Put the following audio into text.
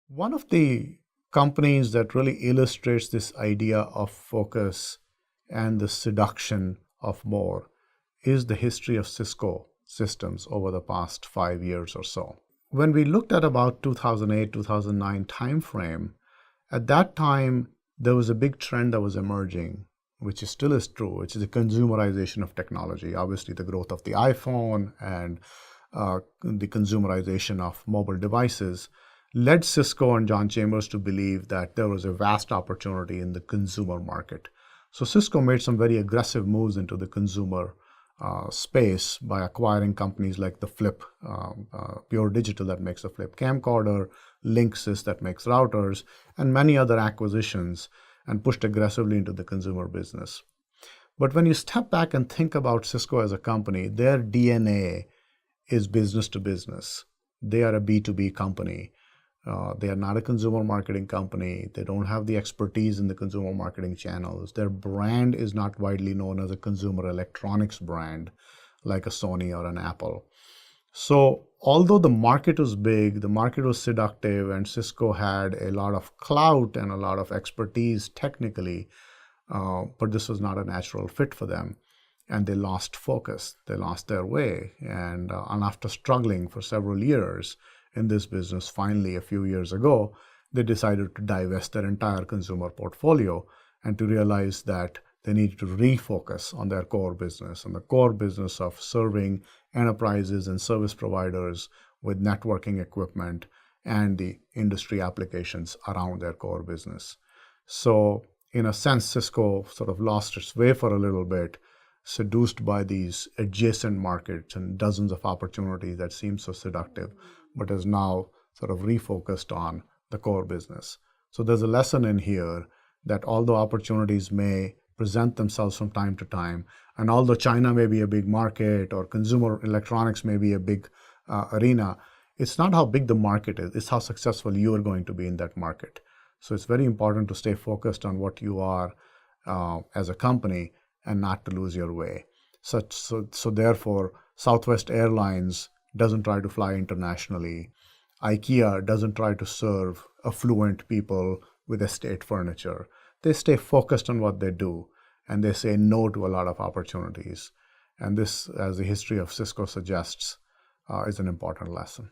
One of the companies that really illustrates this idea of focus and the seduction of more is the history of Cisco systems over the past 5 years or so. When we looked at about 2008, 2009 timeframe, at that time there was a big trend that was emerging, which is still is true, which is the consumerization of technology. Obviously, the growth of the iPhone and the consumerization of mobile devices led Cisco and John Chambers to believe that there was a vast opportunity in the consumer market. So Cisco made some very aggressive moves into the consumer space by acquiring companies like the Flip, Pure Digital that makes a Flip camcorder, Linksys that makes routers, and many other acquisitions, and pushed aggressively into the consumer business. But when you step back and think about Cisco as a company, their DNA is business to business. They are a B2B company. They are not a consumer marketing company. They don't have the expertise in the consumer marketing channels. Their brand is not widely known as a consumer electronics brand like a Sony or an Apple. So although the market was big, the market was seductive, and Cisco had a lot of clout and a lot of expertise technically, but this was not a natural fit for them. And they lost focus. They lost their way. And after struggling for several years in this business, finally, a few years ago, they decided to divest their entire consumer portfolio and to realize that they needed to refocus on their core business, on the core business of serving enterprises and service providers with networking equipment and the industry applications around their core business. So in a sense, Cisco sort of lost its way for a little bit, seduced by these adjacent markets and dozens of opportunities that seem so seductive, but is now sort of refocused on the core business. So there's a lesson in here that although opportunities may present themselves from time to time, and although China may be a big market or consumer electronics may be a big arena, it's not how big the market is, it's how successful you are going to be in that market. So it's very important to stay focused on what you are as a company and not to lose your way. So therefore, Southwest Airlines doesn't try to fly internationally. IKEA doesn't try to serve affluent people with estate furniture. They stay focused on what they do, and they say no to a lot of opportunities. And this, as the history of Cisco suggests, is an important lesson.